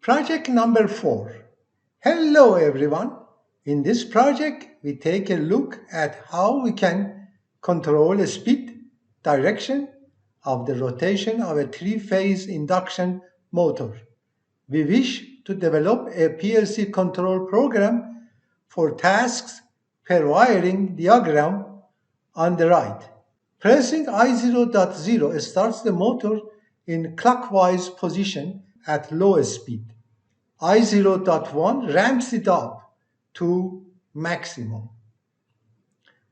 Project number 4. Hello everyone. In this project, we take a look at how we can control the speed, direction of the rotation of a three-phase induction motor. We wish to develop a PLC control program for tasks per wiring diagram on the right. Pressing I0.0 starts the motor in clockwise position at low speed. I0.1 ramps it up to maximum.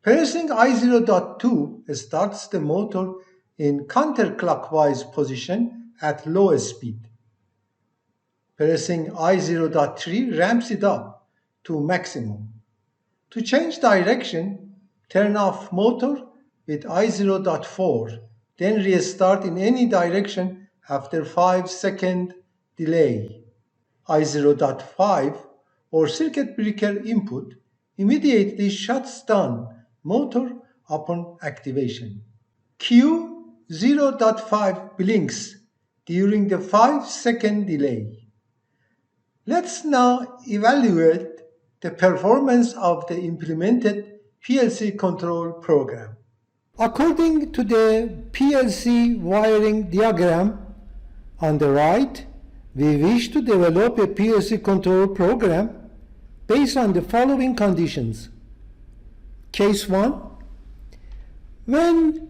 Pressing I0.2 starts the motor in counterclockwise position at low speed. Pressing I0.3 ramps it up to maximum. To change direction, turn off motor with I0.4, then restart in any direction after 5-second delay. I0.5 or circuit breaker input immediately shuts down motor upon activation. Q0.5 blinks during the 5-second delay. Let's now evaluate the performance of the implemented PLC control program. According to the PLC wiring diagram on the right, we wish to develop a PLC control program based on the following conditions. Case 1, when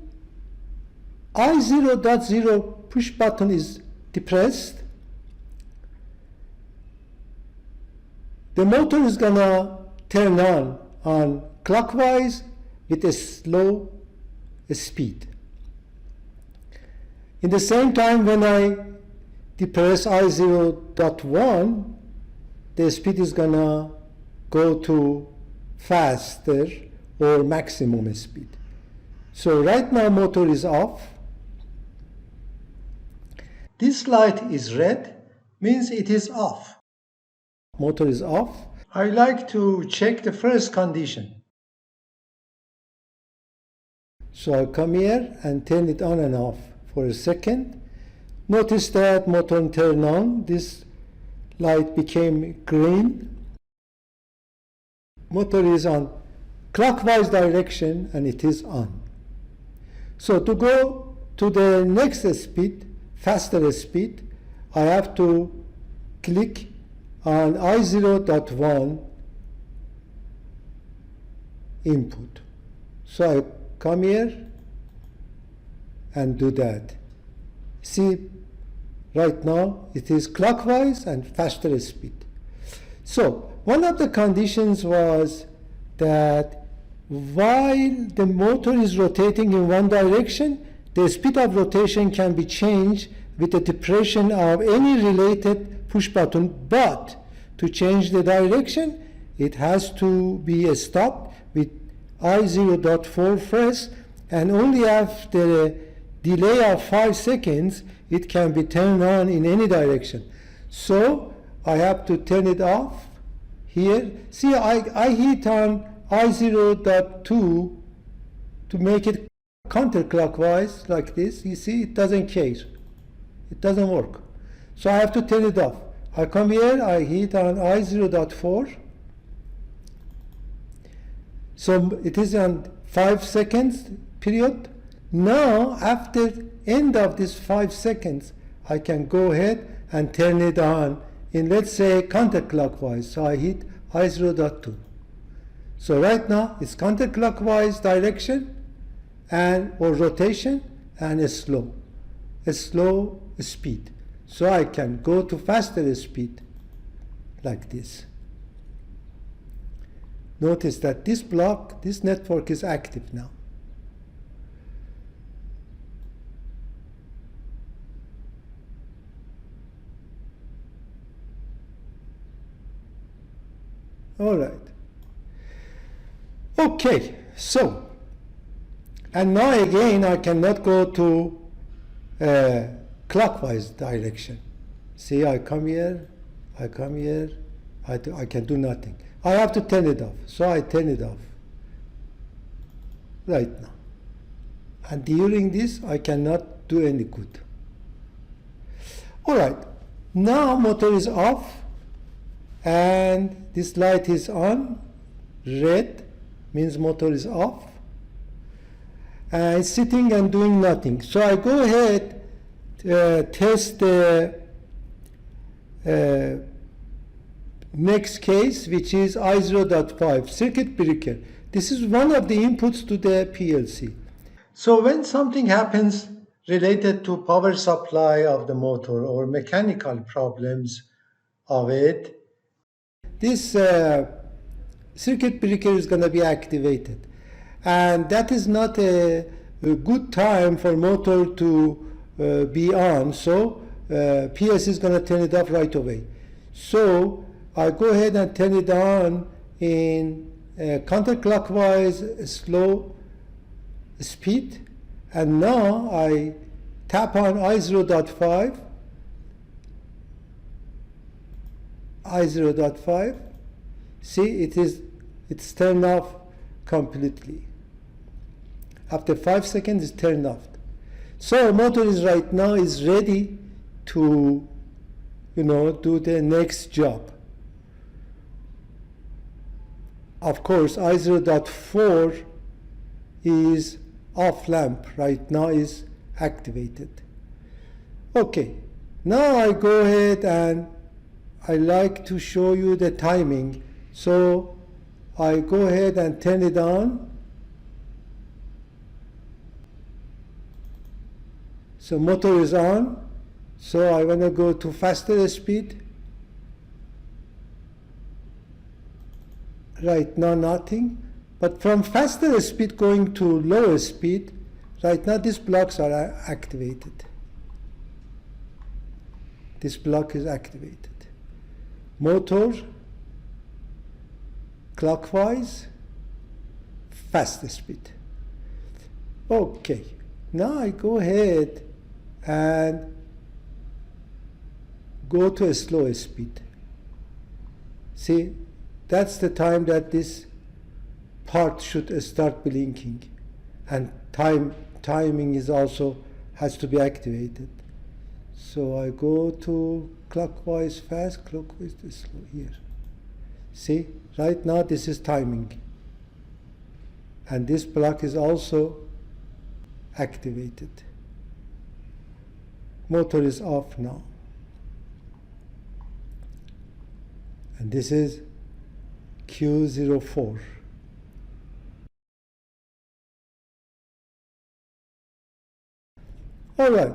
I0.0 push button is depressed, the motor is gonna turn on clockwise with a slow speed. In the same time, when I depress I0.1, the speed is gonna go to faster or maximum speed. So right now motor is off. This light is red, means it is off. Motor is off. I like to check the first condition. So I come here and turn it on and off for a second. Notice that motor turned on. This light became green. Motor is on clockwise direction and it is on. So to go to the next speed, faster speed, I have to click on I0.1 input. So I come here and do that. See, right now it is clockwise and faster speed. So one of the conditions was that while the motor is rotating in one direction, the speed of rotation can be changed with the depression of any related push button, but to change the direction, it has to be stopped with I0.4 first, and only after a delay of 5 seconds, it can be turned on in any direction. So I have to turn it off here. See, I hit on I0.2 to make it counterclockwise like this. You see, it doesn't care. It doesn't work. So I have to turn it off. I come here, I hit on I0.4. So it is on 5 seconds period. Now, after end of this 5 seconds, I can go ahead and turn it on in, let's say, counterclockwise. So I hit I0.2. So right now, it's counterclockwise direction and or rotation and a slow speed. So I can go to faster speed like this. Notice that this block, this network is active now. All right. Okay, so, and now again I cannot go to clockwise direction. See, I come here, I can do nothing. I have to turn it off, so I turn it off right now. And during this, I cannot do any good. All right, Now motor is off and this light is on. Red means motor is off. And it's sitting and doing nothing. So I go ahead, test the next case, which is I0.5 circuit breaker. This is one of the inputs to the PLC. So when something happens related to power supply of the motor or mechanical problems of it, this circuit breaker is going to be activated. And that is not a good time for motor to be on. So PLC is going to turn it off right away. So I go ahead and turn it on in counterclockwise slow speed, and now I tap on I0.5, I0.5. See, it's turned off completely. After 5 seconds, it's turned off. So motor is right now is ready to, do the next job. Of course, I0.4 is off lamp right now, is activated. Okay, now I go ahead and I like to show you the timing. So I go ahead and turn it on. So motor is on. So I want to go to faster speed. Right now nothing. But from faster speed going to lower speed, right now these blocks are activated. This block is activated. Motor, clockwise, faster speed. Okay, now I go ahead and go to a slower speed. See, that's the time that this part should start blinking, and timing is also has to be activated. So I go to clockwise fast, clockwise slow here. See, right now this is timing, and this block is also activated. Motor is off now, and this is Q04. All right.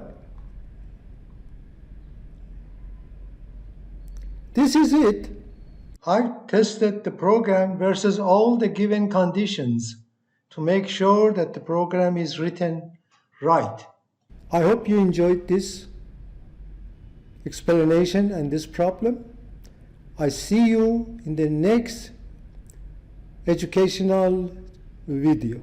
This is it. I tested the program versus all the given conditions to make sure that the program is written right. I hope you enjoyed this explanation and this problem. I see you in the next educational video.